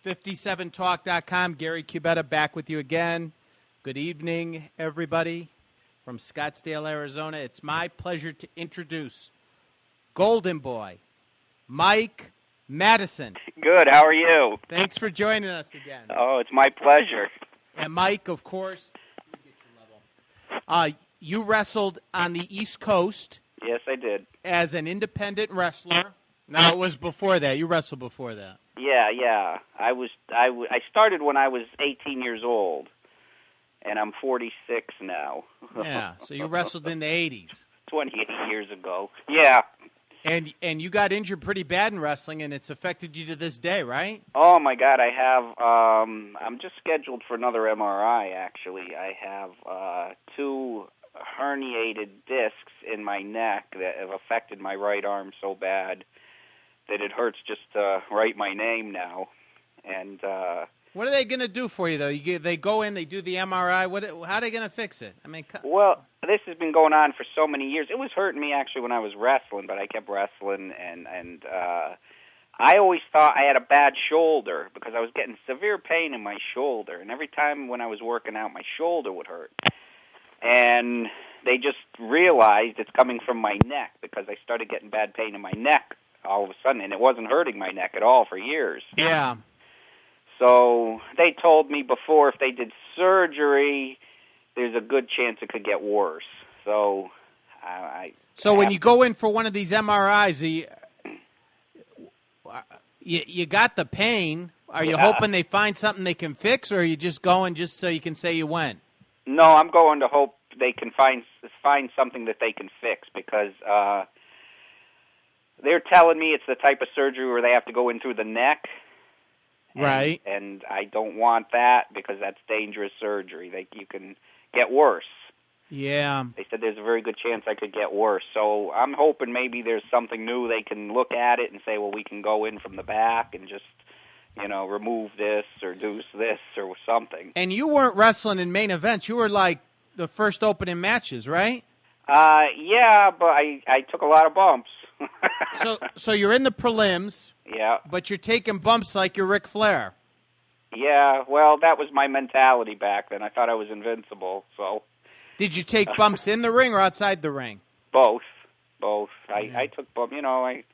57talk.com. Gary Cubetta back with you again. Good evening, everybody from Scottsdale, Arizona. It's my pleasure to introduce Golden Boy, Mike Maddison. Good. How are you? Thanks for joining us again. Oh, it's my pleasure. And Mike, of course, let me get your level. You wrestled on the East Coast. Yes, I did. As an independent wrestler. No, it was before that. You wrestled before that. Yeah. I started when I was 18 years old, and I'm 46 now. Yeah, so you wrestled in the 80s. 28 years ago. Yeah. And you got injured pretty bad in wrestling, and it's affected you to this day, right? Oh, my God. I have, I'm just scheduled for another MRI, actually. I have 2 herniated discs in my neck that have affected my right arm so bad that it hurts just to write my name now. And what are they going to do for you, though? They go in, they do the MRI. How are they going to fix it? I mean, well, this has been going on for so many years. It was hurting me actually when I was wrestling, but I kept wrestling, and I always thought I had a bad shoulder because I was getting severe pain in my shoulder, and every time when I was working out, my shoulder would hurt. And they just realized it's coming from my neck because I started getting bad pain in my neck all of a sudden, and it wasn't hurting my neck at all for years. Yeah. So they told me before if they did surgery, there's a good chance it could get worse. So when you go in for one of these MRIs, you got the pain. Are you hoping they find something they can fix, or are you just going just so you can say you went? No, I'm going to hope they can find something that they can fix because they're telling me it's the type of surgery where they have to go in through the neck. Right. And I don't want that because that's dangerous surgery. You can get worse. Yeah. They said there's a very good chance I could get worse. So I'm hoping maybe there's something new. They can look at it and say, well, we can go in from the back and just, remove this or do this or something. And you weren't wrestling in main events. You were like the first opening matches, right? Yeah, but I took a lot of bumps. So you're in the prelims. Yeah. But you're taking bumps like you're Ric Flair. Yeah, well, that was my mentality back then. I thought I was invincible, so. Did you take bumps in the ring or outside the ring? Both. I took bumps. I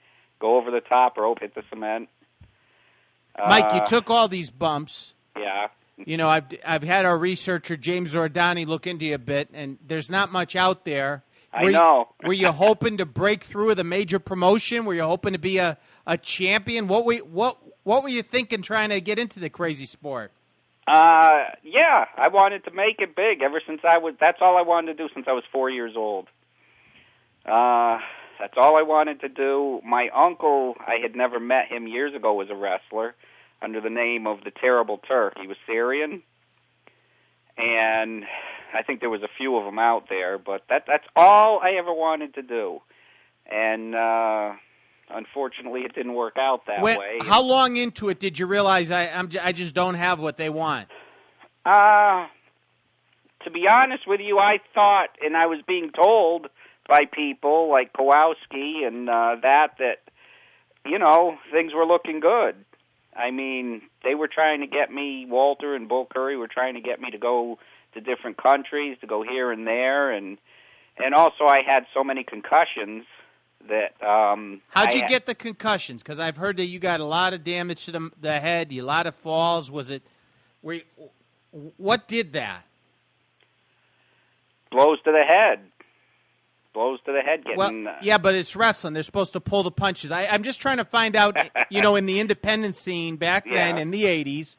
go over the top or hit the cement. Mike, you took all these bumps. Yeah. I've had our researcher, James Zordani, look into you a bit, and there's not much out there. I know. Were you hoping to break through with a major promotion? Were you hoping to be a champion? What were you thinking trying to get into the crazy sport? Yeah, I wanted to make it big ever since that's all I wanted to do since I was 4 years old. That's all I wanted to do. My uncle, I had never met him years ago, was a wrestler under the name of the Terrible Turk. He was Syrian, and I think there was a few of them out there, but that's all I ever wanted to do. And unfortunately, it didn't work out that way. How long into it did you realize I just don't have what they want? To be honest with you, I thought, and I was being told by people like Kowalski and that things were looking good. I mean, they were trying to get me, Walter and Bull Curry were trying to get me to go to different countries, to go here and there, and also I had so many concussions that How'd you get the concussions? Because I've heard that you got a lot of damage to the head, a lot of falls. What did that? Blows to the head. Yeah, but it's wrestling. They're supposed to pull the punches. I'm just trying to find out, in the independent scene back then in the 80s,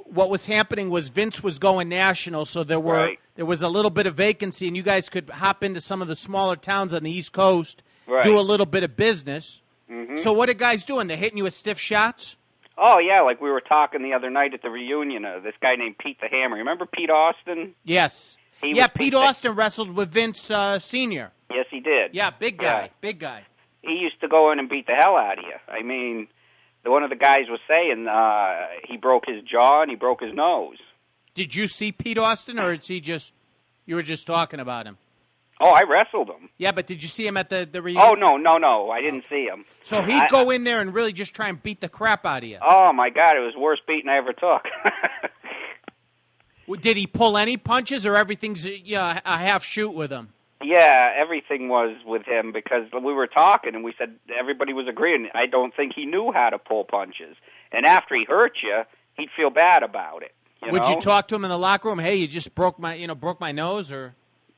what was happening was Vince was going national, so there was a little bit of vacancy, and you guys could hop into some of the smaller towns on the East Coast, do a little bit of business. Mm-hmm. So what are guys doing? They're hitting you with stiff shots? Oh, yeah, like we were talking the other night at the reunion, this guy named Pete the Hammer. Remember Pete Austin? Yes. Pete Austin wrestled with Vince Sr. Yes, he did. Yeah, big guy. He used to go in and beat the hell out of you. I mean, one of the guys was saying he broke his jaw and he broke his nose. Did you see Pete Austin, or is you were just talking about him? Oh, I wrestled him. Yeah, but did you see him at the reunion? Oh, no. I didn't see him. So he'd go in there and really just try and beat the crap out of you. Oh, my God. It was the worst beating I ever took. Did he pull any punches, or everything's a half shoot with him? Yeah, everything was with him because we were talking and we said everybody was agreeing. I don't think he knew how to pull punches. And after he hurt you, he'd feel bad about it. Would you talk to him in the locker room? Hey, you just broke my nose, or?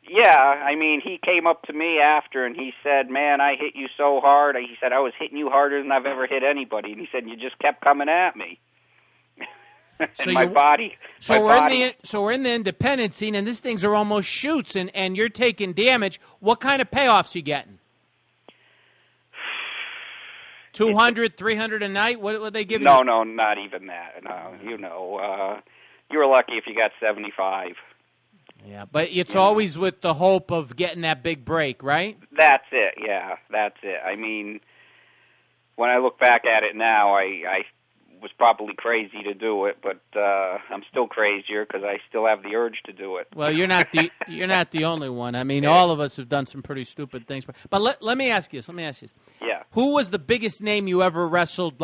Yeah, I mean, he came up to me after and he said, "Man, I hit you so hard." He said, "I was hitting you harder than I've ever hit anybody." And he said, "You just kept coming at me." So my body. So we're in the independent scene, and these things are almost shoots, and you're taking damage. What kind of payoffs you getting? 200, 300 a night? What would they give you? No, not even that. No, you were lucky if you got 75. Yeah, but it's always with the hope of getting that big break, right? That's it. Yeah, that's it. I mean, when I look back at it now, I was probably crazy to do it, but I'm still crazier because I still have the urge to do it. Well, you're not the only one. I mean, all of us have done some pretty stupid things. But let me ask you this. Yeah. Who was the biggest name you ever wrestled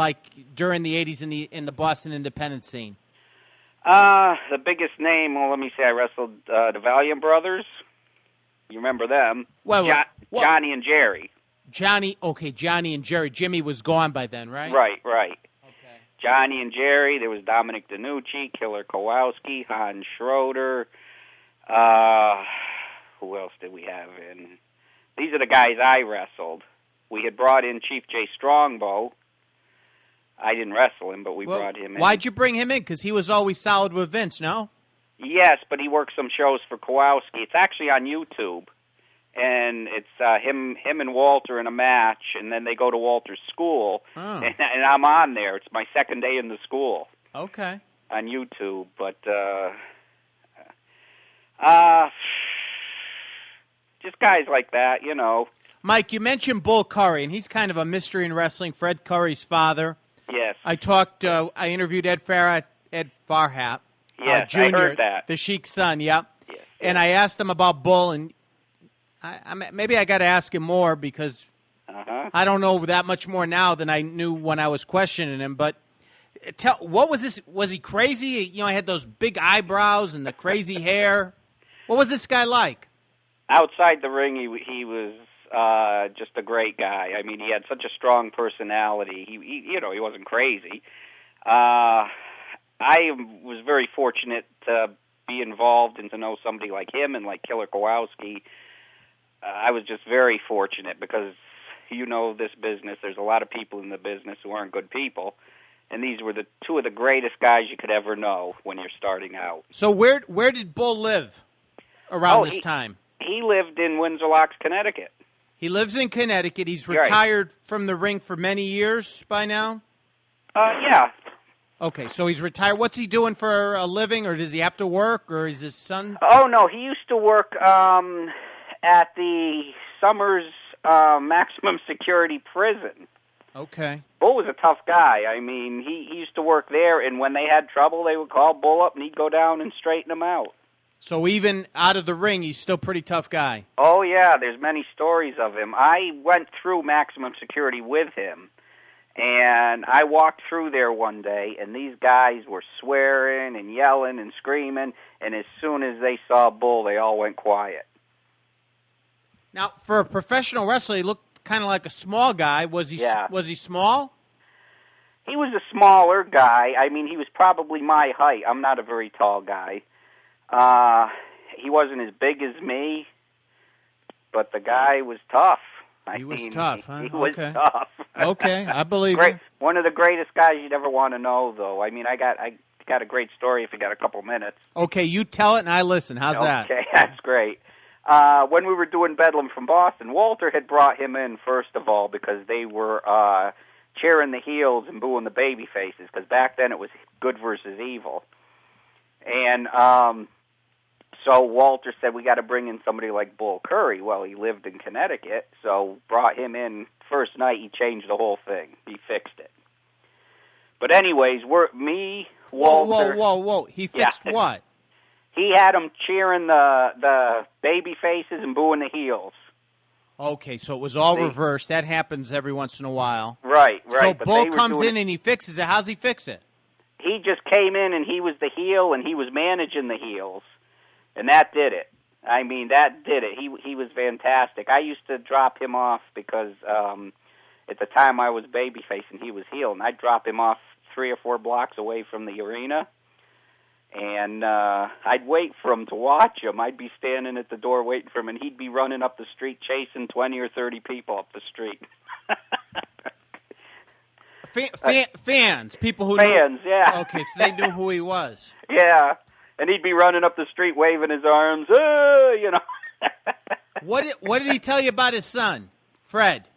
during the 80s in the Boston independent scene? The biggest name. Well, let me say, I wrestled the Valiant Brothers. You remember them? Well, Johnny and Jerry. Johnny and Jerry. Jimmy was gone by then, right? Right. Johnny and Jerry, there was Dominic DeNucci, Killer Kowalski, Hans Schroeder. Who else did we have in? These are the guys I wrestled. We had brought in Chief J. Strongbow. I didn't wrestle him, but we brought him in. Why'd you bring him in? Because he was always solid with Vince, no? Yes, but he worked some shows for Kowalski. It's actually on YouTube. And it's him and Walter in a match, and then they go to Walter's school, and I'm on there. It's my second day in the school. Okay. On YouTube, but just guys like that, Mike, you mentioned Bull Curry, and he's kind of a mystery in wrestling. Fred Curry's father. Yes. I interviewed Ed Farhat. Yes, Jr., I heard that. The Sheik's son. Yep. Yes. And I asked him about Bull, and maybe I got to ask him more because I don't know that much more now than I knew when I was questioning him. But what was this? Was he crazy? I had those big eyebrows and the crazy hair. What was this guy like? Outside the ring, he was just a great guy. I mean, he had such a strong personality. He wasn't crazy. I was very fortunate to be involved and to know somebody like him and like Killer Kowalski. I was just very fortunate because, this business, there's a lot of people in the business who aren't good people, and these were the two of the greatest guys you could ever know when you're starting out. So where did Bull live around this time? He lived in Windsor Locks, Connecticut. He lives in Connecticut. He's retired from the ring for many years by now? Yeah. Okay, so he's retired. What's he doing for a living, or does he have to work, or is his son? Oh, no, he used to work at the Summers maximum security prison. Okay. Bull was a tough guy. I mean, he used to work there, and when they had trouble, they would call Bull up, and he'd go down and straighten them out. So even out of the ring, he's still a pretty tough guy. Oh, yeah, there's many stories of him. I went through maximum security with him, and I walked through there one day, and these guys were swearing and yelling and screaming, and as soon as they saw Bull, they all went quiet. Now, for a professional wrestler, he looked kind of like a small guy. Was he small? He was a smaller guy. I mean, he was probably my height. I'm not a very tall guy. He wasn't as big as me, but the guy was tough. He was tough, huh? He was tough. Okay, I believe you. One of the greatest guys you'd ever want to know, though. I mean, I got a great story if you got a couple minutes. Okay, you tell it and I listen. How's that? Okay, that's great. When we were doing Bedlam from Boston, Walter had brought him in, first of all, because they were cheering the heels and booing the baby faces, because back then it was good versus evil. And so Walter said, we got to bring in somebody like Bull Curry. Well, he lived in Connecticut, so brought him in. First night, he changed the whole thing. He fixed it. But anyways, Walter... Whoa. He fixed what? He had them cheering the baby faces and booing the heels. Okay, so it was all reversed. That happens every once in a while. Right. So Bull comes in and he fixes it. How's he fix it? He just came in and he was the heel and he was managing the heels, and that did it. I mean, that did it. He was fantastic. I used to drop him off because at the time I was babyface and he was heel, and I'd drop him off 3 or 4 blocks away from the arena, and I'd wait for him to watch him. I'd be standing at the door waiting for him, and he'd be running up the street chasing 20 or 30 people up the street. Fans, people who fans, knew. Yeah. Okay, so they knew who he was. Yeah. And he'd be running up the street waving his arms, you know. What did he tell you about his son, Fred?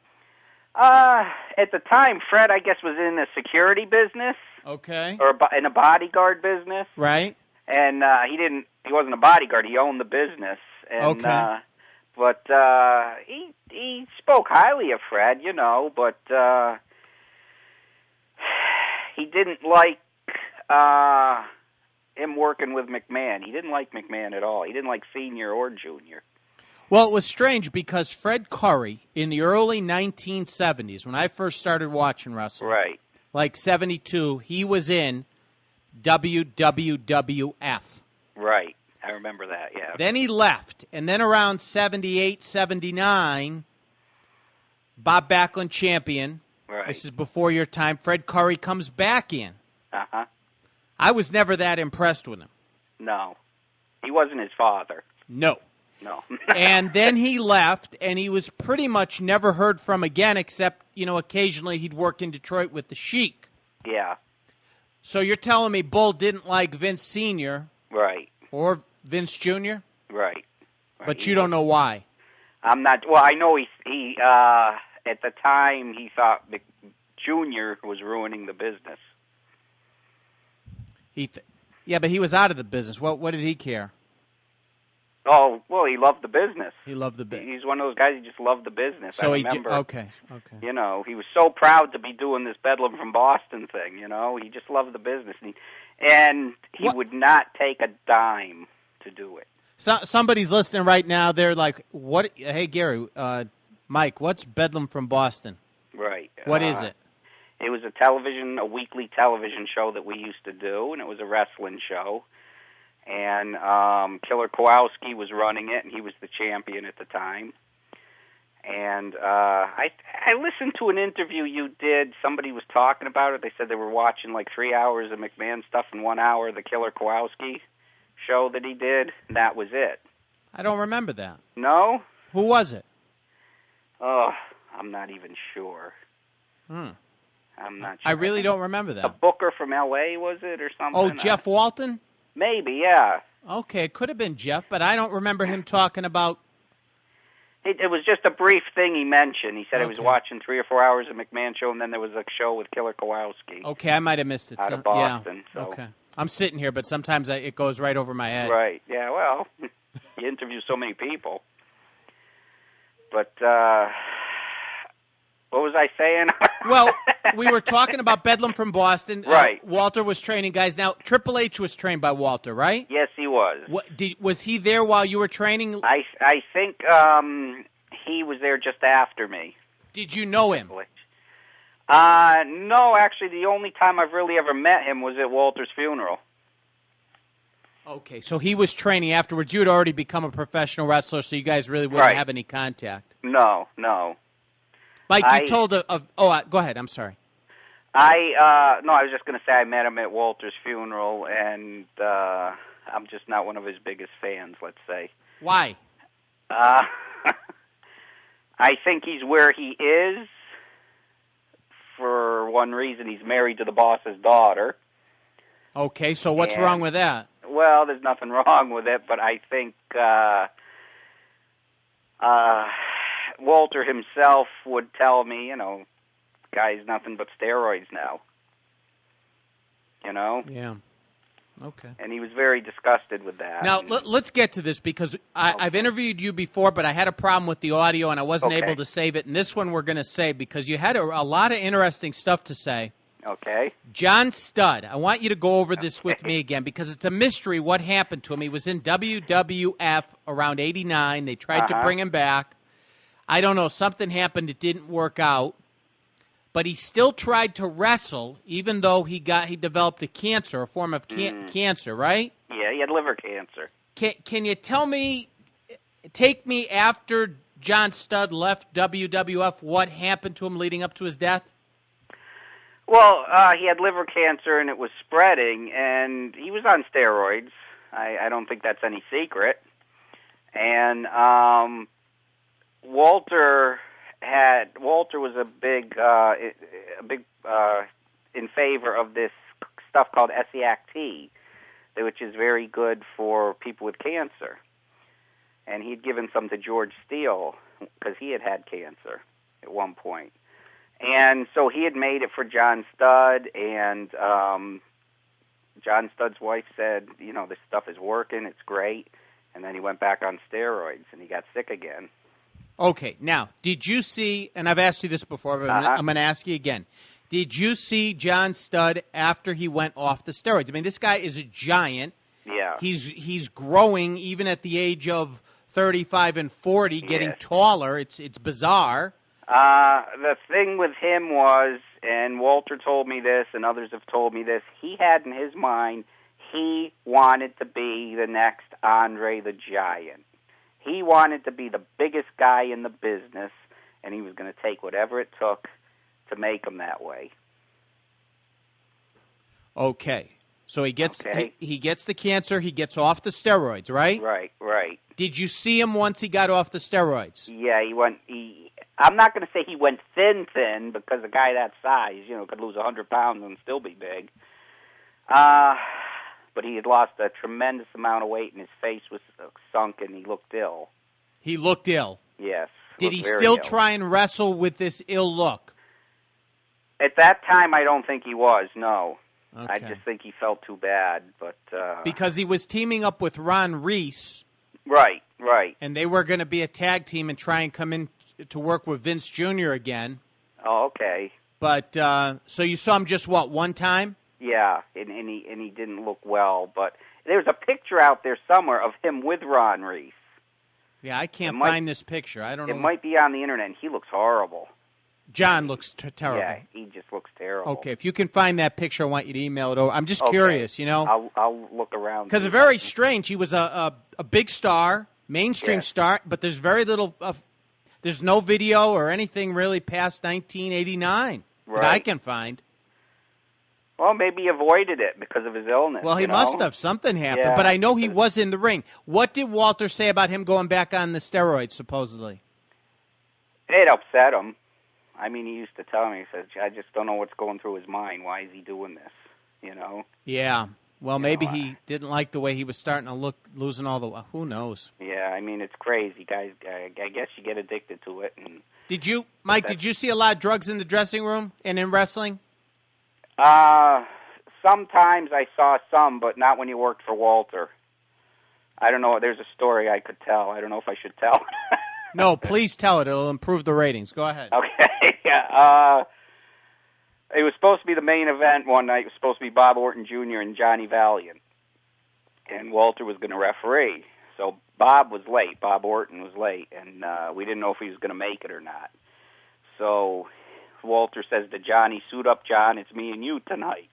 At the time, Fred, I guess, was in the security business. Okay. Or in a bodyguard business. Right. And he wasn't a bodyguard. He owned the business. And, okay. But he spoke highly of Fred, you know, but he didn't like him working with McMahon. He didn't like McMahon at all. He didn't like Senior or Junior. Well, it was strange because Fred Curry, in the early 1970s, when I first started watching wrestling, right, like 72, he was in WWWF. Right. I remember that, yeah. Then he left, and then around 78, 79, Bob Backlund champion. Right. This is before your time. Fred Curry comes back in. Uh-huh. I was never that impressed with him. No. He wasn't his father. No. No. And then he left, and he was pretty much never heard from again, except, you know, occasionally he'd work in Detroit with the Sheik. Yeah. So you're telling me Bull didn't like Vince Sr. Right. Or Vince Jr.? Right. But you don't know why. I'm not. Well, I know he at the time he thought Jr. was ruining the business. Yeah, but he was out of the business. What did he care? Oh, well, he loved the business. He loved the business. He's one of those guys who just loved the business. So I remember. Okay. You know, he was so proud to be doing this Bedlam from Boston thing. You know, he just loved the business, and he would not take a dime to do it. So, somebody's listening right now. They're like, "What? Hey, Gary, Mike, what's Bedlam from Boston?" Right. What is it? It was a weekly television show that we used to do, and it was a wrestling show. And Killer Kowalski was running it, and he was the champion at the time. And I listened to an interview you did. Somebody was talking about it. They said they were watching like 3 hours of McMahon stuff and 1 hour of the Killer Kowalski show that he did. And that was it. I don't remember that. No? Who was it? Oh, I'm not even sure. I'm not sure. I really don't remember that. A booker from L.A., was it, or something? Oh, Jeff Walton? Maybe, yeah. Okay, it could have been Jeff, but I don't remember him talking about... It was just a brief thing he mentioned. He said he was watching 3 or 4 hours of McMahon show, and then there was a show with Killer Kowalski. Okay, I might have missed it. Out of Boston. Yeah. So. Okay. I'm sitting here, but sometimes it goes right over my head. Right, yeah, well, you interview so many people. But, what was I saying? Well, we were talking about Bedlam from Boston. Right. Walter was training guys. Now, Triple H was trained by Walter, right? Yes, he was. Was he there while you were training? I think he was there just after me. Did you know him? No, actually, the only time I've really ever met him was at Walter's funeral. Okay, so he was training afterwards. You had already become a professional wrestler, so you guys really wouldn't have any contact. No. Mike, you told go ahead. I'm sorry. I was just going to say I met him at Walter's funeral, and I'm just not one of his biggest fans, let's say. Why? I think he's where he is for one reason. He's married to the boss's daughter. Okay, so what's wrong with that? Well, there's nothing wrong with it, but I think Walter himself would tell me, guy's nothing but steroids now. Yeah. Okay. And he was very disgusted with that. Now, let's get to this because I've interviewed you before, but I had a problem with the audio and I wasn't able to save it. And this one we're going to save because you had a lot of interesting stuff to say. Okay. John Studd, I want you to go over this with me again because it's a mystery what happened to him. He was in WWF around 89. They tried to bring him back. I don't know. Something happened. It didn't work out. But he still tried to wrestle even though he developed a cancer, a form of cancer, right? Yeah, he had liver cancer. Can you tell me, take me after John Studd left WWF, what happened to him leading up to his death? Well, he had liver cancer, and it was spreading, and he was on steroids. I don't think that's any secret. And Walter was a big in favor of this stuff called Essiac-T, which is very good for people with cancer. And he'd given some to George Steele because he had cancer at one point. And so he had made it for John Studd, and John Studd's wife said, this stuff is working, it's great. And then he went back on steroids, and he got sick again. Okay, now, did you see, and I've asked you this before, but I'm going to ask you again. Did you see John Studd after he went off the steroids? I mean, this guy is a giant. Yeah. He's growing even at the age of 35 and 40, getting taller. It's bizarre. The thing with him was, and Walter told me this, and others have told me this, he had in his mind he wanted to be the next Andre the Giant. He wanted to be the biggest guy in the business, and he was going to take whatever it took to make him that way. Okay. So he gets he gets the cancer, he gets off the steroids, right? Right. Did you see him once he got off the steroids? Yeah, I'm not going to say he went thin, because a guy that size, could lose 100 pounds and still be big. But he had lost a tremendous amount of weight, and his face was sunk, and he looked ill. He looked ill? Yes. Did he still try and wrestle with this ill look? At that time, I don't think he was, no. Okay. I just think he felt too bad. But because he was teaming up with Ron Reese. Right. And they were going to be a tag team and try and come in to work with Vince Jr. again. Oh, okay. But, so you saw him just, one time? Yeah, and he didn't look well. But there's a picture out there somewhere of him with Ron Reese. Yeah, I can't find this picture. I don't know. It might be on the internet, and he looks horrible. John looks terrible. Yeah, he just looks terrible. Okay, if you can find that picture, I want you to email it over. I'm just curious, I'll look around. Because it's very strange. He was a big star, mainstream star, but there's very little, there's no video or anything really past 1989 that I can find. Well, maybe he avoided it because of his illness. Well, he must have. Something happened. But I know he was in the ring. What did Walter say about him going back on the steroids, supposedly? It upset him. I mean, he used to tell me, he said, I just don't know what's going through his mind. Why is he doing this, Yeah. Well, maybe he didn't like the way he was starting to look, losing all the... Who knows? Yeah, I mean, it's crazy. Guys, I guess you get addicted to it. And did you, Mike, did you see a lot of drugs in the dressing room and in wrestling? Sometimes I saw some, but not when you worked for Walter. I don't know. There's a story I could tell. I don't know if I should tell. No, please tell it. It'll improve the ratings. Go ahead. Okay. Yeah. It was supposed to be the main event one night. It was supposed to be Bob Orton Jr. and Johnny Valiant. And Walter was going to referee. So Bob was late. Bob Orton was late. And we didn't know if he was going to make it or not. So Walter says to Johnny, suit up, John. It's me and you tonight.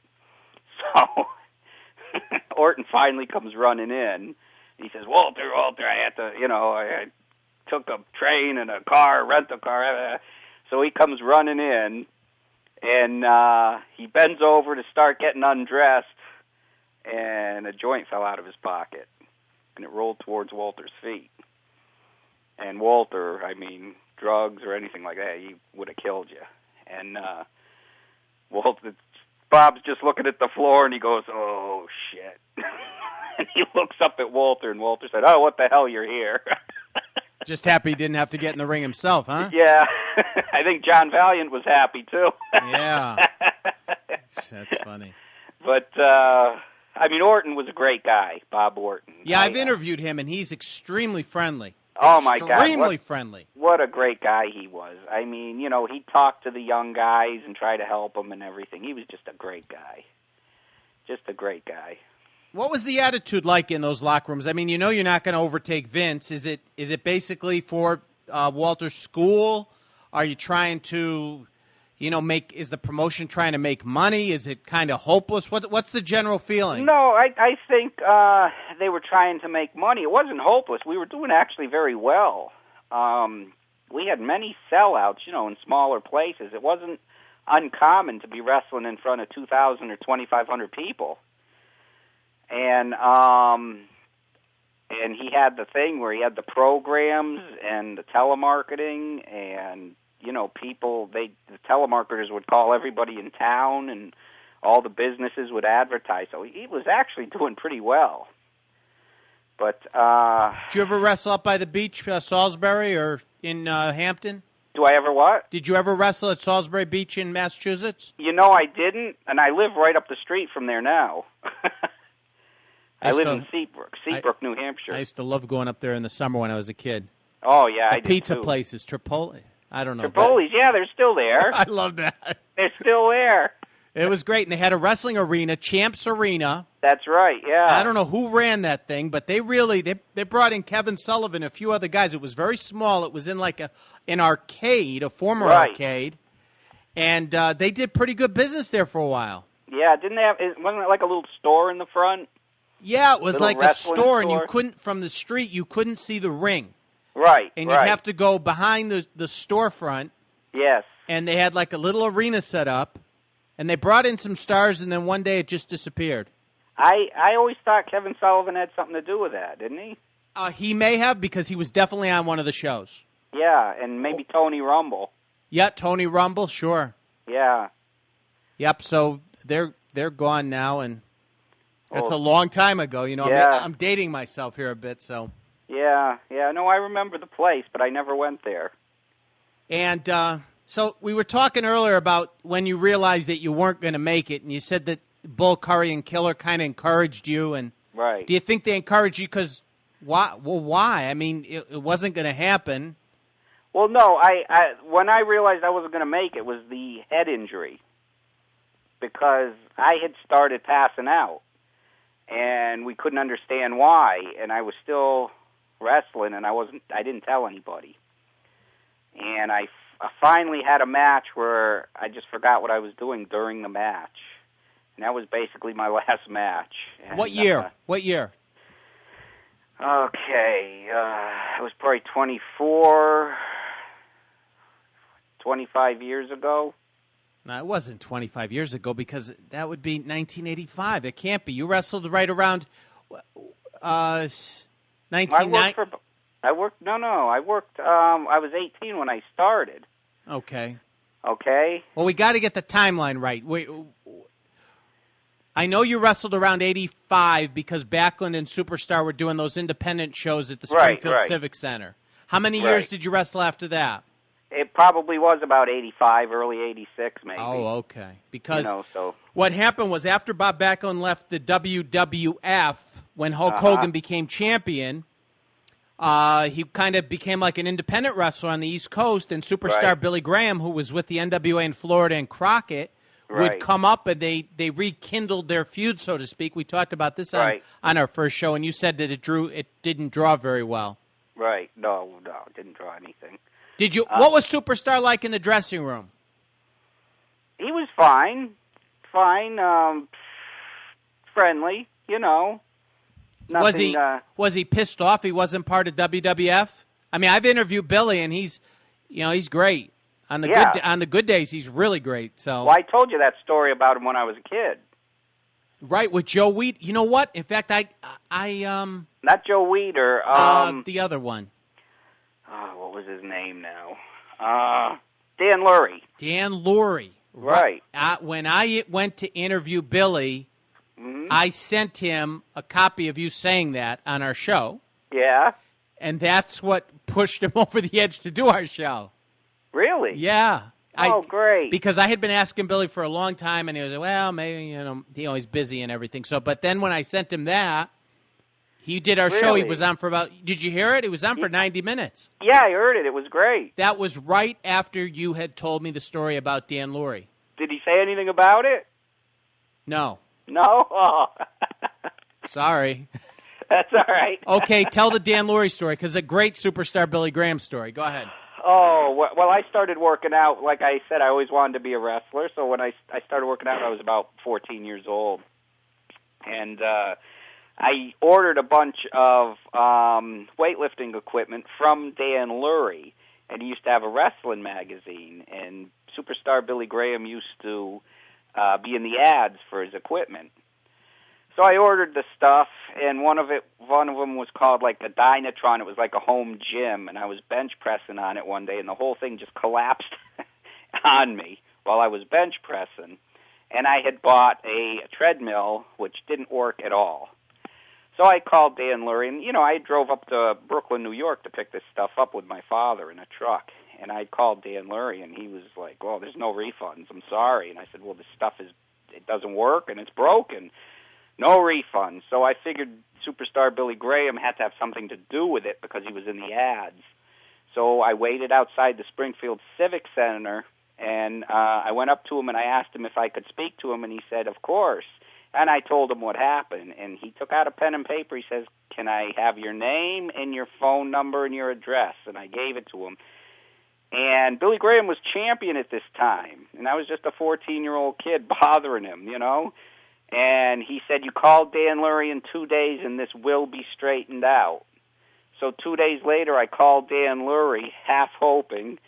So Orton finally comes running in. He says, Walter, I had to, I took a train and a car, rental car. So he comes running in, and he bends over to start getting undressed, and a joint fell out of his pocket, and it rolled towards Walter's feet. And Walter, I mean, drugs or anything like that, he would have killed you. And Bob's just looking at the floor, and he goes, oh, shit. And he looks up at Walter, and Walter said, oh, what the hell, you're here. Just happy he didn't have to get in the ring himself, huh? Yeah. I think John Valiant was happy, too. Yeah. That's funny. But, I mean, Orton was a great guy, Bob Orton. Yeah, I've interviewed him, and he's extremely friendly. Oh, my God. Extremely friendly. What a great guy he was. I mean, he talked to the young guys and tried to help them and everything. He was just a great guy. Just a great guy. What was the attitude like in those locker rooms? I mean, you're not going to overtake Vince. Is it basically for Walter's school? Are you trying to, is the promotion trying to make money? Is it kind of hopeless? What's the general feeling? No, I think they were trying to make money. It wasn't hopeless. We were doing actually very well. We had many sellouts, in smaller places. It wasn't uncommon to be wrestling in front of 2,000 or 2,500 people. And he had the thing where he had the programs and the telemarketing, and people, the telemarketers would call everybody in town, and all the businesses would advertise. So he was actually doing pretty well. But did you ever wrestle up by the beach, Salisbury, or in Hampton? Do I ever what? Did you ever wrestle at Salisbury Beach in Massachusetts? I didn't, and I live right up the street from there now. I live in Seabrook, New Hampshire. I used to love going up there in the summer when I was a kid. Oh, yeah, I did, pizza too. Places, Tripoli. I don't know. Tripoli's, yeah, they're still there. I love that. They're still there. It was great, and they had a wrestling arena, Champs Arena. That's right, yeah. I don't know who ran that thing, but they brought in Kevin Sullivan and a few other guys. It was very small. It was in like an arcade, a former arcade, and they did pretty good business there for a while. Yeah, wasn't it like a little store in the front? Yeah, it was like a store, and you couldn't, from the street, you couldn't see the ring. Right, and you'd have to go behind the storefront. Yes. And they had like a little arena set up, and they brought in some stars, and then one day it just disappeared. I always thought Kevin Sullivan had something to do with that, didn't he? He may have, because he was definitely on one of the shows. Yeah, and maybe Tony Rumble. Yeah, Tony Rumble, sure. Yeah. Yep, so they're gone now, and that's a long time ago. I'm dating myself here a bit, so. Yeah. No, I remember the place, but I never went there. And so we were talking earlier about when you realized that you weren't going to make it, and you said that Bull Curry and Killer kind of encouraged you. And right. Do you think they encouraged you because why? Well, why? I mean, it wasn't going to happen. Well, no. When I realized I wasn't going to make it was the head injury, because I had started passing out, and we couldn't understand why, and I was still wrestling, and I didn't tell anybody. And I finally had a match where I just forgot what I was doing during the match. And that was basically my last match. And, what year? What year? Okay. I was probably 25 years ago. No, it wasn't 25 years ago, because that would be 1985. It can't be. You wrestled right around 1990. I was 18 when I started. Okay. Well, we got to get the timeline right. I know you wrestled around 85 because Backlund and Superstar were doing those independent shows at the Springfield Civic Center. How many years did you wrestle after that? It probably was about 85, early 86, maybe. Oh, okay. Because what happened was, after Bob Backlund left the WWF, when Hulk Hogan became champion, he kind of became like an independent wrestler on the East Coast, and Superstar Billy Graham, who was with the NWA in Florida, and Crockett, would come up, and they rekindled their feud, so to speak. We talked about this on our first show, and you said that it didn't draw very well. Right. No, it didn't draw anything. Did you? What was Superstar like in the dressing room? He was fine, friendly. Nothing, was he pissed off he wasn't part of WWF? I mean, I've interviewed Billy, and he's great. On the good days, he's really great. So. Well, I told you that story about him when I was a kid. Right, with Joe Weed. You know what? In fact, I not Joe Weeder. The other one. What was his name now? Dan Lurie. Dan Lurie. Right. When I went to interview Billy, I sent him a copy of you saying that on our show. Yeah. And that's what pushed him over the edge to do our show. Really? Yeah. Great. Because I had been asking Billy for a long time, and he was like, well, maybe, he's busy and everything. So, but then when I sent him that, He did our show. He was on for about, did you hear it? He was on for 90 minutes. Yeah, I heard it. It was great. That was right after you had told me the story about Dan Lurie. Did he say anything about it? No. No? Oh. Sorry. That's all right. Okay, tell the Dan Lurie story, because a great Superstar Billy Graham story. Go ahead. Oh, well, I started working out. Like I said, I always wanted to be a wrestler. So when I started working out, I was about 14 years old. And I ordered a bunch of weightlifting equipment from Dan Lurie. And he used to have a wrestling magazine. And Superstar Billy Graham used to be in the ads for his equipment. So I ordered the stuff, and one of them was called like a Dynatron. It was like a home gym, and I was bench pressing on it one day, and the whole thing just collapsed on me while I was bench pressing. And I had bought a treadmill, which didn't work at all. So I called Dan Lurie, and, I drove up to Brooklyn, New York to pick this stuff up with my father in a truck. And I called Dan Lurie, and he was like, well, there's no refunds. I'm sorry. And I said, well, this stuff it doesn't work, and it's broken. No refunds. So I figured Superstar Billy Graham had to have something to do with it because he was in the ads. So I waited outside the Springfield Civic Center, and I went up to him and I asked him if I could speak to him, and he said, of course. And I told him what happened, and he took out a pen and paper. He says, can I have your name and your phone number and your address? And I gave it to him. And Billy Graham was champion at this time, and I was just a 14-year-old kid bothering him, And he said, you called Dan Lurie in 2 days, and this will be straightened out. So 2 days later, I called Dan Lurie, half hoping,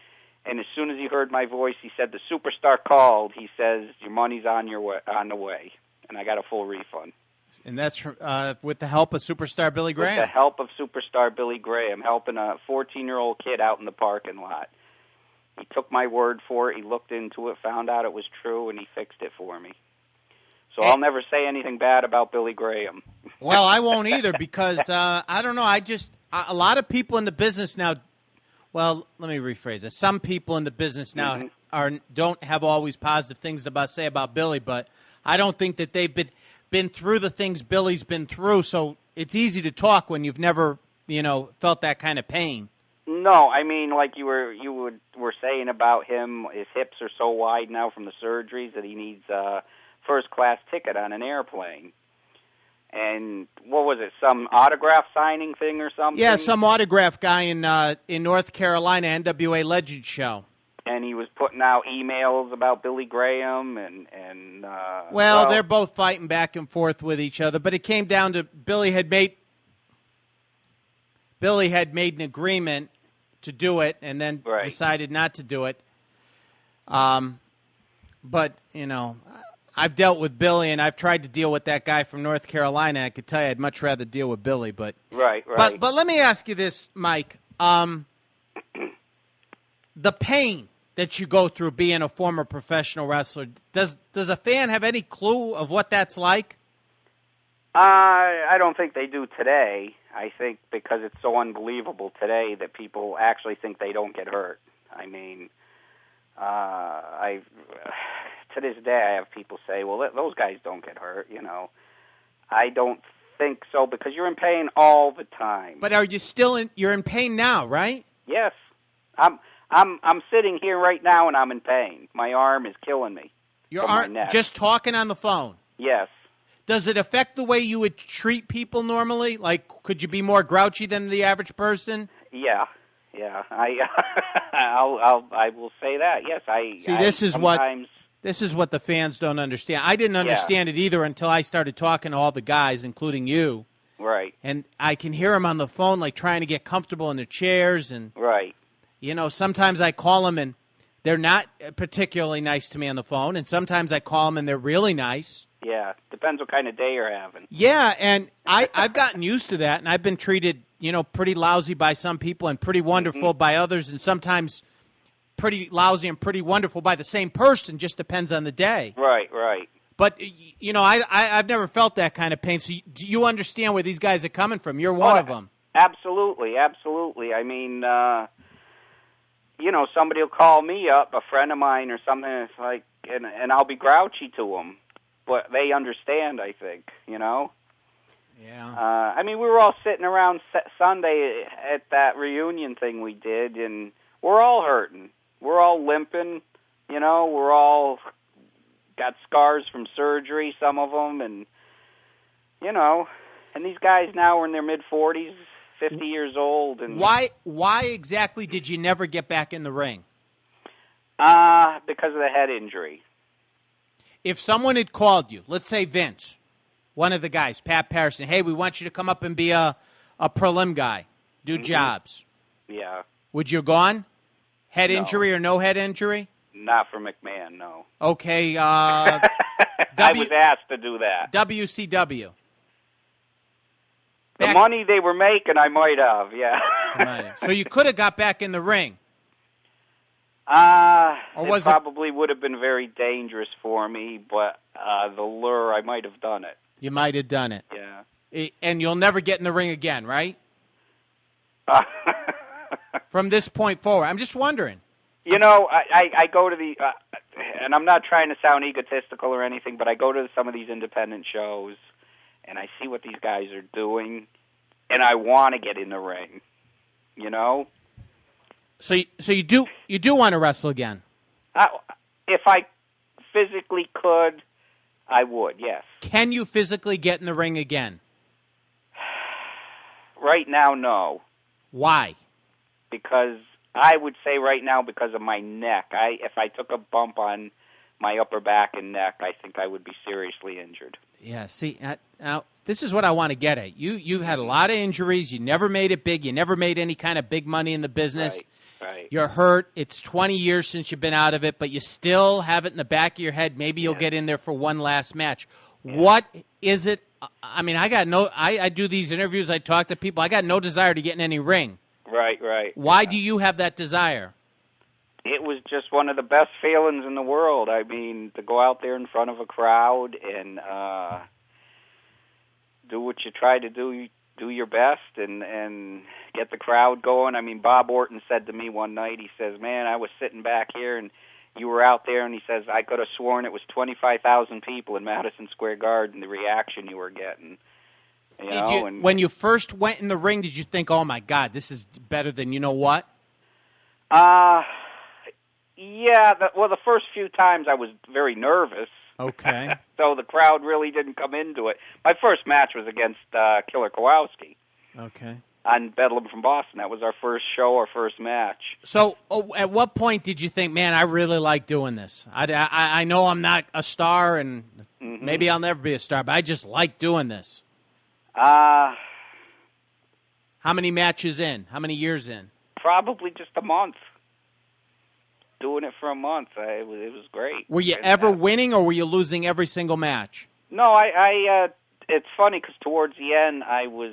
and as soon as he heard my voice, he said, the Superstar called. He says, your money's on the way, and I got a full refund. And that's with the help of Superstar Billy Graham? With the help of Superstar Billy Graham, helping a 14-year-old kid out in the parking lot. He took my word for it. He looked into it, found out it was true, and he fixed it for me. So I'll never say anything bad about Billy Graham. Well, I won't either because, I don't know, a lot of people in the business now, well, let me rephrase it. Some people in the business now don't have always positive things to say about Billy, but I don't think that they've been through the things Billy's been through, so it's easy to talk when you've never, felt that kind of pain. No, I mean, like you were saying about him, his hips are so wide now from the surgeries that he needs first-class ticket on an airplane. And what was it, some autograph signing thing or something? Yeah, some autograph guy in North Carolina, NWA Legend Show. And he was putting out emails about Billy Graham and well, they're both fighting back and forth with each other, but it came down to Billy had made an agreement to do it and then decided not to do it. But, I've dealt with Billy, and I've tried to deal with that guy from North Carolina. I could tell you I'd much rather deal with Billy. But Right. But let me ask you this, Mike. The pain that you go through being a former professional wrestler, does a fan have any clue of what that's like? I don't think they do today. I think because it's so unbelievable today that people actually think they don't get hurt. I mean, to this day, I have people say, well, those guys don't get hurt, I don't think so because you're in pain all the time. But are you you're in pain now, right? Yes. I'm sitting here right now and I'm in pain. My arm is killing me. Your arm, just talking on the phone? Yes. Does it affect the way you would treat people normally? Like, could you be more grouchy than the average person? Yeah. I will say that. Yes, This is what the fans don't understand. I didn't understand it either until I started talking to all the guys, including you. Right. And I can hear them on the phone, like trying to get comfortable in their chairs. And right. Sometimes I call them and they're not particularly nice to me on the phone, and sometimes I call them and they're really nice. Yeah, depends what kind of day you're having. Yeah, and I've gotten used to that, and I've been treated, pretty lousy by some people and pretty wonderful by others, and sometimes pretty lousy and pretty wonderful by the same person. Just depends on the day. Right. But, I've never felt that kind of pain. So do you understand where these guys are coming from? You're one of them. Absolutely. I mean, somebody will call me up, a friend of mine or something, and it's like, and I'll be grouchy to them. But they understand, I think, Yeah. I mean, we were all sitting around Sunday at that reunion thing we did, and we're all hurting. We're all limping. You know, we're all got scars from surgery, some of them, and, you know, and these guys now are in their mid-40s, 50 years old. And Why exactly did you never get back in the ring? Because of the head injury. If someone had called you, let's say Vince, one of the guys, Pat Patterson, hey, we want you to come up and be a prelim guy, do jobs. Yeah. Would you have gone? Head No. injury or no head injury? Not for McMahon, no. Okay. I was asked to do that. WCW. The money they were making, I might have, yeah. So you could have got back in the ring. It probably would have been very dangerous for me, but the lure, I might have done it. You might have done it. Yeah. And you'll never get in the ring again, right? From this point forward. I'm just wondering. You know, I go to the, and I'm not trying to sound egotistical or anything, but I go to some of these independent shows, and I see what these guys are doing, and I want to get in the ring, you know? So you do want to wrestle again? If I physically could, I would, yes. Can you physically get in the ring again? Right now, no. Why? Because I would say right now because of my neck. If I took a bump on my upper back and neck, I think I would be seriously injured. Yeah, see, now this is what I want to get at. You've had a lot of injuries. You never made it big. You never made any kind of big money in the business. Right. You're hurt. It's 20 years since you've been out of it, but you still have it in the back of your head. Maybe you'll get in there for one last match. Yeah. What is it? I mean, I do these interviews. I talk to people. I got no desire to get in any ring. Right. Why do you have that desire? It was just one of the best feelings in the world. I mean, to go out there in front of a crowd and do what you try to do your best and get the crowd going. I mean, Bob Orton said to me one night, he says, man, I was sitting back here and you were out there, and he says, I could have sworn it was 25,000 people in Madison Square Garden, the reaction you were getting. When you first went in the ring, did you think, oh, my God, this is better than you know what? Yeah, the first few times I was very nervous. Okay. So the crowd really didn't come into it. My first match was against Killer Kowalski. Okay. On Bedlam from Boston. That was our first show, our first match. So at what point did you think, man, I really like doing this? I know I'm not a star, and maybe I'll never be a star, but I just like doing this. How many matches in? How many years in? Probably just a month. Doing it for a month. It was great. Were you ever winning, or were you losing every single match? No, it's funny because towards the end, I was,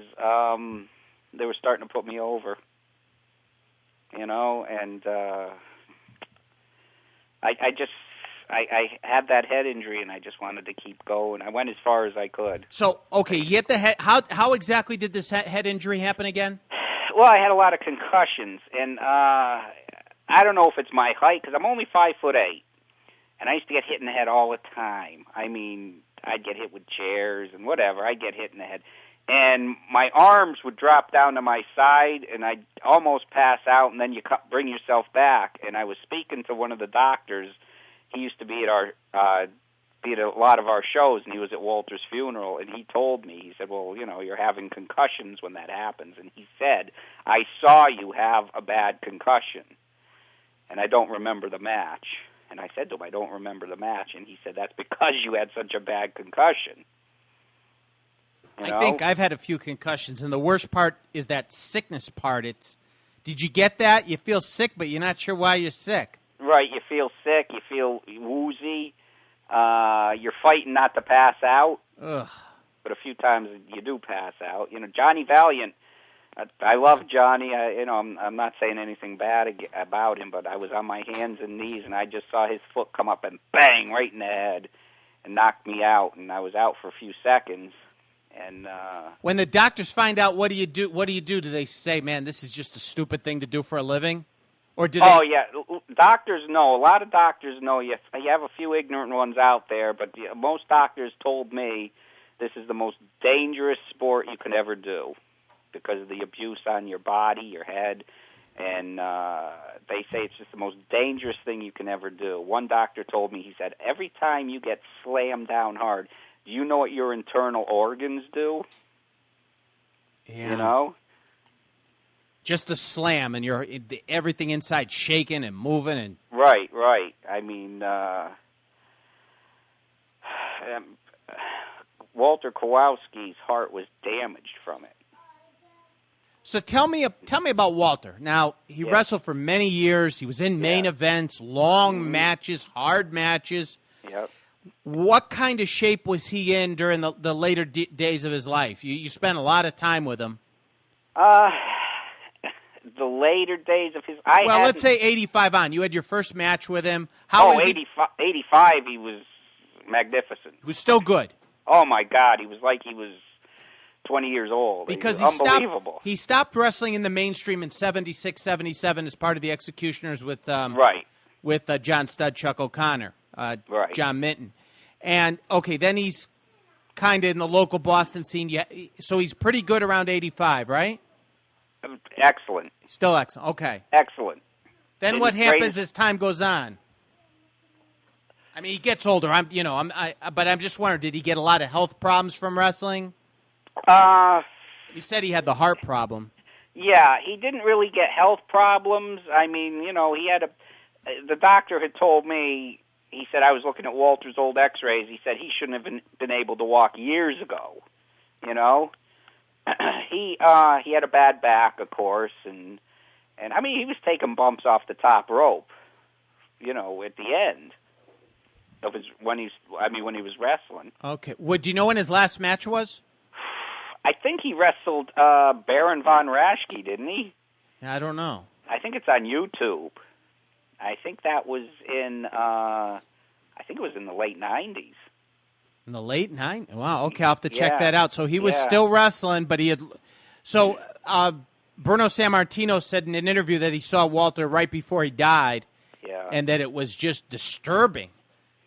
they were starting to put me over, you know, and I had that head injury, and I just wanted to keep going. I went as far as I could. So, okay, you hit the head. How exactly did this head injury happen again? Well, I had a lot of concussions, and I don't know if it's my height, because I'm only 5'8", and I used to get hit in the head all the time. I mean, I'd get hit with chairs and whatever. I'd get hit in the head. And my arms would drop down to my side, and I'd almost pass out, and then you bring yourself back. And I was speaking to one of the doctors. He used to be at a lot of our shows, and he was at Walter's funeral, and he told me, he said, well, you know, you're having concussions when that happens. And he said, I saw you have a bad concussion, and I don't remember the match. And I said to him, I don't remember the match. And he said, that's because you had such a bad concussion. You know? I think I've had a few concussions, and the worst part is that sickness part. Did you get that? You feel sick, but you're not sure why you're sick. Right, you feel sick, you feel woozy, you're fighting not to pass out. Ugh. But a few times you do pass out. You know, Johnny Valiant, I love Johnny. I'm not saying anything bad about him, but I was on my hands and knees, and I just saw his foot come up and bang right in the head and knocked me out, and I was out for a few seconds. And when the doctors find out, what do you do? Do they say, "Man, this is just a stupid thing to do for a living," or do they? Oh yeah, doctors know. A lot of doctors know. You have a few ignorant ones out there, but most doctors told me this is the most dangerous sport you can ever do because of the abuse on your body, your head, and they say it's just the most dangerous thing you can ever do. One doctor told me, he said, every time you get slammed down hard, do you know what your internal organs do? Yeah. You know? Just a slam, and everything inside shaking and moving. And Right. I mean, Walter Kowalski's heart was damaged from it. So tell me about Walter. Now, he wrestled for many years. He was in main events, long matches, hard matches. Yep. What kind of shape was he in during the later days of his life? You spent a lot of time with him. The later days of his... let's say 85 on. You had your first match with him. 85, he was magnificent. He was still good. Oh, my God. He was like he was 20 years old. Because he was unbelievable. He stopped wrestling in the mainstream in 76, 77 as part of the Executioners with John Stud Chuck O'Connor, John Minton. And, okay, then he's kind of in the local Boston scene. So he's pretty good around 85, right? Excellent. Still excellent. Okay. Excellent. Then what happens as time goes on? I mean, he gets older. But I'm just wondering, did he get a lot of health problems from wrestling? You said he had the heart problem. Yeah, he didn't really get health problems. I mean, he had the doctor had told me, he said, I was looking at Walter's old x-rays, he said he shouldn't have been able to walk years ago, He had a bad back, of course, and I mean, he was taking bumps off the top rope, at the end of when he was wrestling. Okay. Do you know when his last match was? I think he wrestled Baron von Raschke, didn't he? I don't know. I think it's on YouTube. I think that was in the late 90s. In the late 90s? Wow, okay, I'll have to check that out. So he was still wrestling, but he had... So Bruno Sammartino said in an interview that he saw Walter right before he died, and that it was just disturbing.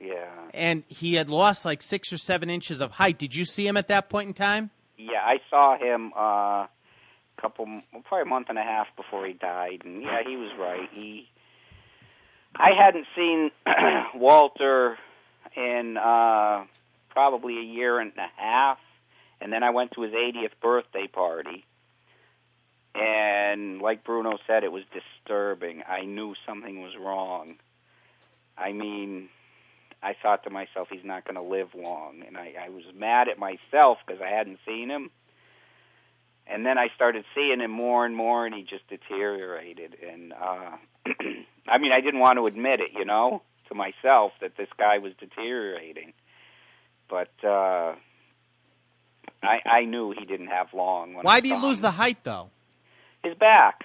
Yeah. And he had lost like 6 or 7 inches of height. Did you see him at that point in time? Yeah, I saw him probably a month and a half before he died, and he was right. I hadn't seen Walter in probably a year and a half, and then I went to his 80th birthday party, and like Bruno said, it was disturbing. I knew something was wrong. I mean, I thought to myself, he's not going to live long, and I was mad at myself because I hadn't seen him. And then I started seeing him more and more, and he just deteriorated. And I mean, I didn't want to admit it, to myself that this guy was deteriorating. But I knew he didn't have long. Why did he lose the height, though? His back,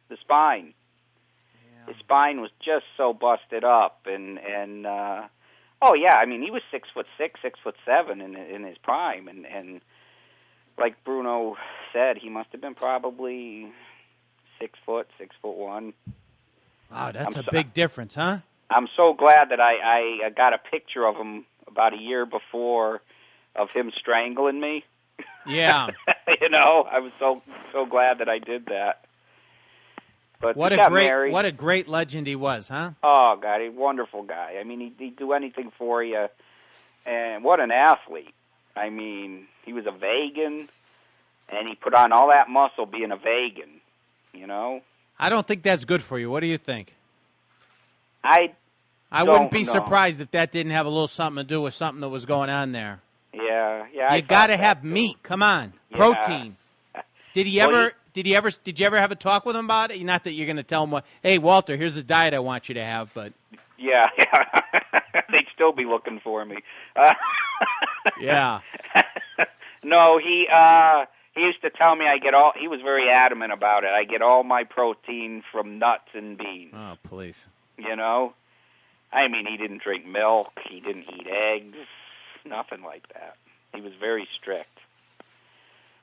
the spine. Yeah. His spine was just so busted up, and oh yeah, I mean, he was 6'6", 6'7" in his prime, and like Bruno said, he must have been probably 6 foot, 6'1". Wow, that's a big difference, huh? I'm so glad that I got a picture of him about a year before of him strangling me. Yeah. I was so glad that I did that. But what a great legend he was, huh? Oh God, a wonderful guy. I mean, he'd do anything for you, and what an athlete. I mean, he was a vegan, and he put on all that muscle being a vegan. I don't think that's good for you. What do you think? I wouldn't be surprised if that didn't have a little something to do with something that was going on there. Yeah. You got to have meat. Come on, protein. Did you ever have a talk with him about it? Not that you're going to tell him, hey, Walter, here's the diet I want you to have, but yeah. They'd still be looking for me. Yeah. No, he used to tell me he was very adamant about it. I get all my protein from nuts and beans. Oh, please. I mean, he didn't drink milk. He didn't eat eggs. Nothing like that. He was very strict.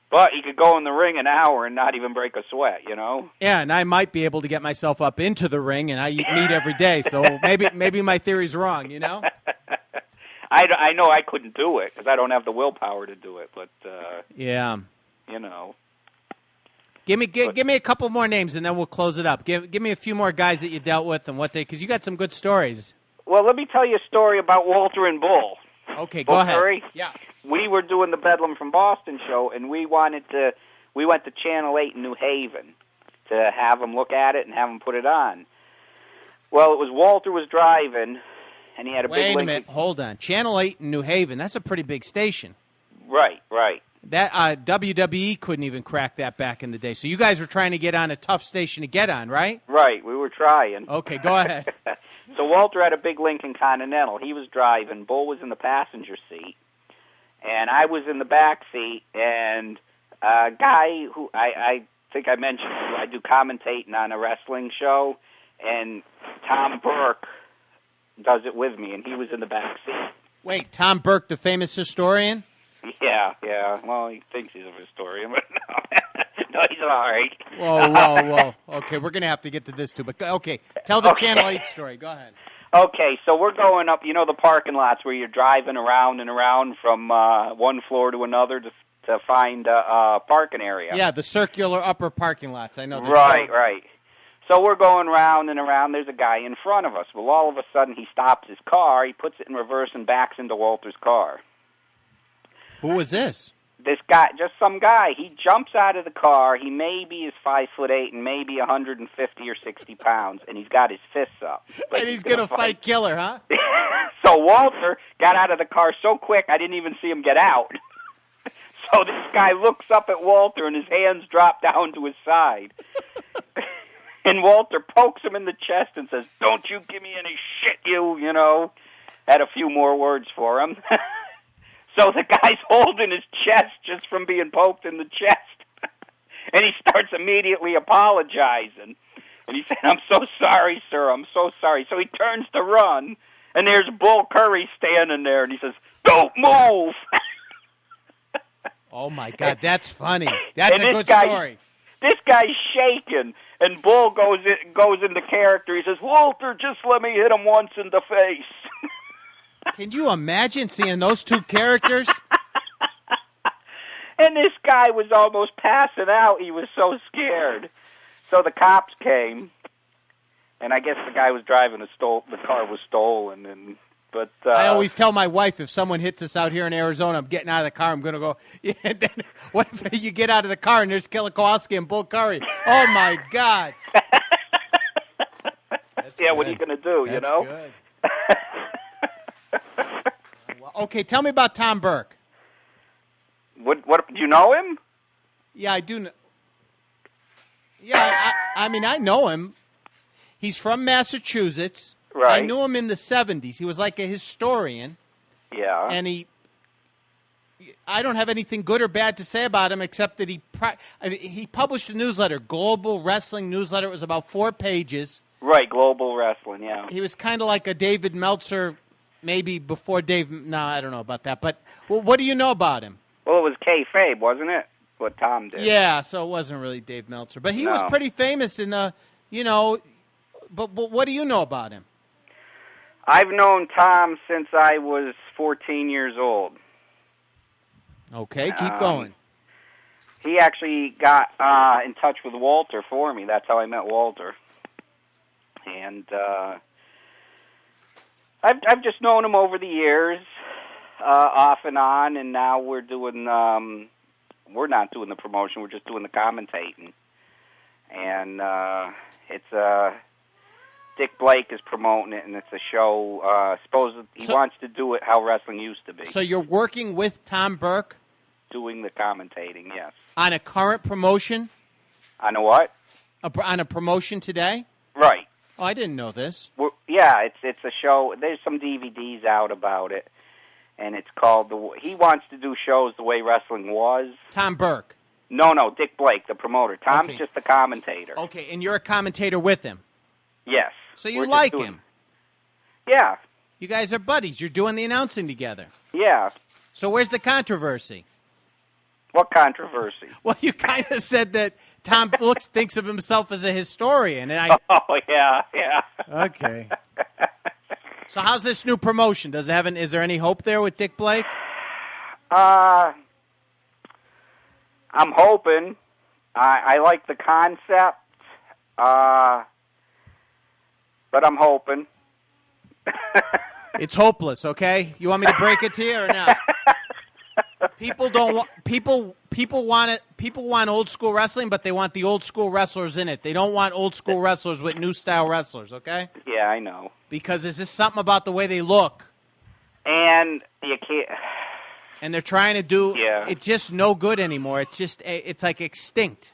But he could go in the ring an hour and not even break a sweat, Yeah, and I might be able to get myself up into the ring, and I eat meat every day, so maybe my theory's wrong, I know I couldn't do it because I don't have the willpower to do it. But yeah, you know. Give me a couple more names and then we'll close it up. Give me a few more guys that you dealt with and what they, because you got some good stories. Well, let me tell you a story about Walter and Bull. Okay, go ahead. Curry. Yeah. We were doing the Bedlam from Boston show, and we went to Channel 8 in New Haven to have them look at it and have them put it on. Well, it was Walter was driving, and he had a big Lincoln. Wait a minute, hold on. Channel 8 in New Haven, that's a pretty big station. Right. That WWE couldn't even crack that back in the day. So you guys were trying to get on a tough station to get on, right? Right, we were trying. Okay, go ahead. So Walter had a big Lincoln Continental. He was driving. Bull was in the passenger seat. And I was in the back seat. And a guy who I think I mentioned, I do commentating on a wrestling show. And Tom Burke does it with me. And he was in the back seat. Wait, Tom Burke, the famous historian? Yeah. Well, he thinks he's a historian, but no, he's all right. Whoa. Okay, we're going to have to get to this, too. But, okay, tell the Channel 8 story. Go ahead. Okay, so we're going up, the parking lots where you're driving around and around from one floor to another to find a parking area. Yeah, the circular upper parking lots. I know. Right. So we're going round and around. There's a guy in front of us. Well, all of a sudden, he stops his car. He puts it in reverse and backs into Walter's car. Who was this? This guy, just some guy. He jumps out of the car. He maybe is 5'8" and maybe 150 or 60 pounds, and he's got his fists up. And he's going to fight killer, huh? So Walter got out of the car so quick, I didn't even see him get out. So this guy looks up at Walter, and his hands drop down to his side. And Walter pokes him in the chest and says, "Don't you give me any shit, you." Had a few more words for him. So the guy's holding his chest just from being poked in the chest. And he starts immediately apologizing. And he said, "I'm so sorry, sir. I'm so sorry." So he turns to run, and there's Bull Curry standing there, and he says, "Don't move." Oh, my God, that's funny. That's a good story. This guy's shaking, and Bull goes into character. He says, "Walter, just let me hit him once in the face." Can you imagine seeing those two characters? And this guy was almost passing out. He was so scared. So the cops came, and I guess the guy was driving the car was stolen. But I always tell my wife, if someone hits us out here in Arizona, I'm getting out of the car. I'm going to go. Yeah, then what if you get out of the car and there's Killer Kowalski and Bull Curry? Oh my God! Yeah, what are you going to do? That's good. Okay, tell me about Tom Burke. What do you know him? Yeah, I do. Yeah, I mean, I know him. He's from Massachusetts. Right. I knew him in the 70s. He was like a historian. Yeah. And I don't have anything good or bad to say about him except that he published a newsletter, Global Wrestling Newsletter. It was about 4 pages. Right, Global Wrestling, yeah. He was kind of like a David Meltzer, maybe before Dave. No, I don't know about that. But what do you know about him? Well, it was kayfabe, wasn't it? What Tom did. Yeah, so it wasn't really Dave Meltzer. But he was pretty famous in the, but what do you know about him? I've known Tom since I was 14 years old. Okay, keep going. He actually got in touch with Walter for me. That's how I met Walter. And I've just known him over the years, off and on, and now we're doing, we're not doing the promotion, we're just doing the commentating. And it's Dick Blake is promoting it, and it's a show. Suppose he wants to do it how wrestling used to be. So you're working with Tom Burke? Doing the commentating, yes. On a current promotion? On a what? On a promotion today? Right. Oh, I didn't know this. Yeah, it's a show. There's some DVDs out about it, and it's called He wants to do shows the way wrestling was. Tom Burke? No, Dick Blake, the promoter. Tom's just the commentator. Okay, and you're a commentator with him? Yes. So you like him? Yeah. You guys are buddies. You're doing the announcing together. Yeah. So where's the controversy? What controversy? Well, you kind of said that Tom thinks of himself as a historian, and I. Oh yeah. Okay. So how's this new promotion? Is there any hope there with Dick Blake? I'm hoping. I like the concept, but I'm hoping. It's hopeless, okay? You want me to break it to you or not? People don't want people want it. People want old school wrestling, but they want the old school wrestlers in it. They don't want old school wrestlers with new style wrestlers, okay? Yeah, I know. Because there's just something about the way they look. And you can't. And they're trying to do. Yeah. It's just no good anymore. It's like extinct.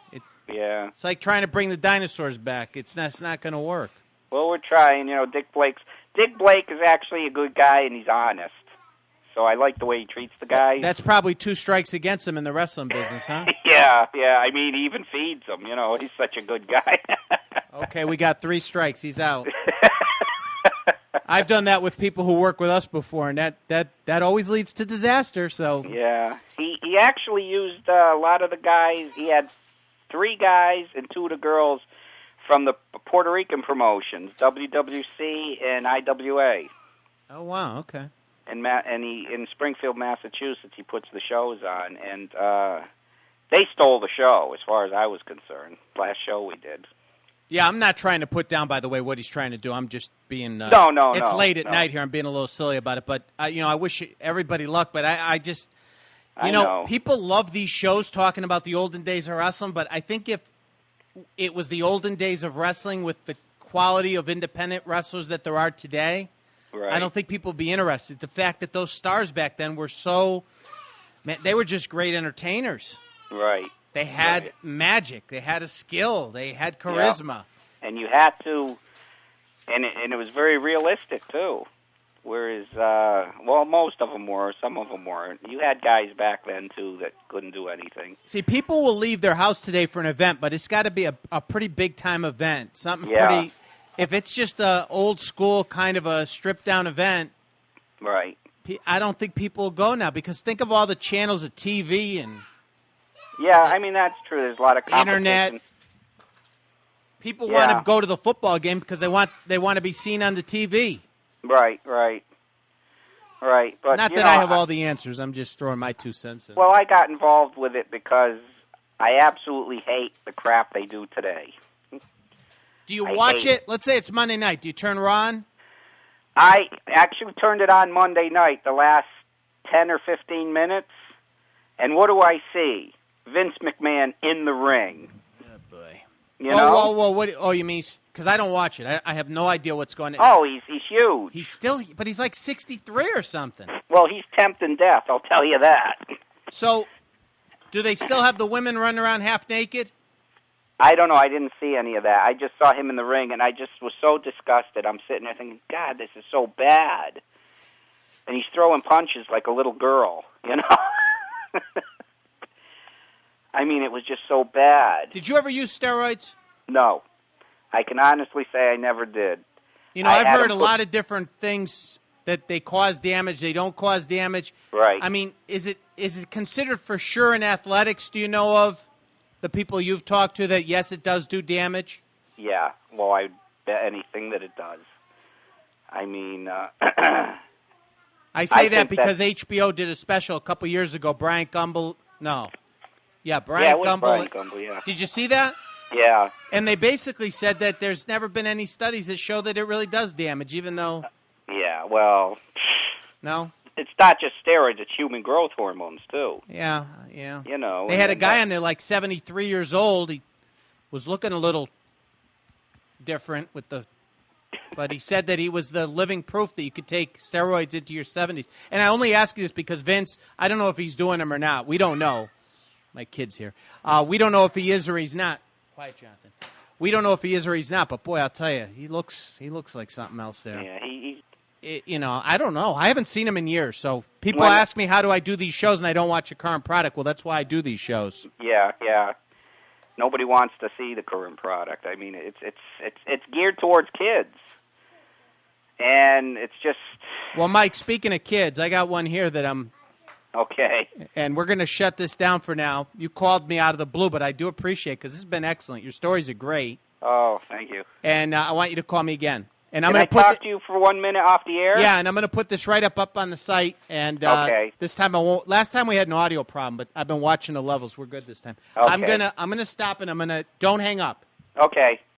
Yeah. It's like trying to bring the dinosaurs back. It's not going to work. Well, we're trying. Dick Blake is actually a good guy, and he's honest. So I like the way he treats the guys. That's probably 2 strikes against him in the wrestling business, huh? Yeah. I mean, he even feeds them. He's such a good guy. Okay, we got 3 strikes. He's out. I've done that with people who work with us before, and that always leads to disaster. So yeah, he actually used a lot of the guys. He had 3 guys and 2 of the girls from the Puerto Rican promotions, WWC and IWA. Oh wow, okay. And he in Springfield, Massachusetts, he puts the shows on, and they stole the show as far as I was concerned. Last show we did. Yeah, I'm not trying to put down, by the way, what he's trying to do. I'm just being no. It's late at night here. I'm being a little silly about it, but I wish everybody luck. But I just, know, people love these shows talking about the olden days of wrestling. But I think if it was the olden days of wrestling with the quality of independent wrestlers that there are today, right. I don't think people would be interested. The fact that those stars back then were they were just great entertainers. Right. They had magic. They had a skill. They had charisma. Yeah. And you had to, and it was very realistic, too. Whereas, most of them were. Some of them weren't. You had guys back then, too, that couldn't do anything. See, people will leave their house today for an event, but it's got to be a pretty big-time event. Something pretty. If it's just a old-school kind of a stripped-down event, right? I don't think people will go now because think of all the channels of TV and... Yeah, I mean, that's true. There's a lot of competition. Internet. People want to go to the football game because they want to be seen on the TV. Right. But not that I have all the answers. I'm just throwing my 2 cents in. Well, I got involved with it because I absolutely hate the crap they do today. Do you watch it? Let's say it's Monday night. Do you turn Raw on? I actually turned it on Monday night, the last 10 or 15 minutes. And what do I see? Vince McMahon in the ring. Oh, boy. Whoa, what? Oh, you mean, because I don't watch it. I have no idea what's going on. Oh, he's huge. But he's like 63 or something. Well, he's tempting death, I'll tell you that. So, do they still have the women running around half naked? I don't know. I didn't see any of that. I just saw him in the ring, and I just was so disgusted. I'm sitting there thinking, God, this is so bad. And he's throwing punches like a little girl, I mean, it was just so bad. Did you ever use steroids? No. I can honestly say I never did. I've heard a lot of different things that they cause damage, they don't cause damage. Right. I mean, is it considered for sure in athletics, do you know of the people you've talked to that, yes, it does do damage? Yeah. Well, I bet anything that it does. I mean... I say that because HBO did a special a couple years ago. Brian Gumbel... No. Yeah, Brian Gumbel. Yeah. Did you see that? Yeah. And they basically said that there's never been any studies that show that it really does damage, even though... Yeah, well... No? It's not just steroids, it's human growth hormones, too. Yeah. They had a guy on there like 73 years old. He was looking a little different with the... But he said that he was the living proof that you could take steroids into your 70s. And I only ask you this because Vince, I don't know if he's doing them or not. We don't know. My kid's here. We don't know if he is or he's not. Quiet, Jonathan. We don't know if he is or he's not, but boy, I'll tell you, he looks like something else there. Yeah, I don't know. I haven't seen him in years, so people ask me how do I do these shows, and I don't watch a current product. Well, that's why I do these shows. Yeah. Nobody wants to see the current product. I mean, it's geared towards kids, and it's just. Well, Mike, speaking of kids, I got one here that I'm. Okay. And we're going to shut this down for now. You called me out of the blue, but I do appreciate it because this has been excellent. Your stories are great. Oh, thank you. And I want you to call me again. And I'm going to talk to you for 1 minute off the air? Yeah, and I'm going to put this right up on the site. And this time I won't. Last time we had an audio problem, but I've been watching the levels. We're good this time. Okay. I'm gonna stop, and don't hang up. Okay.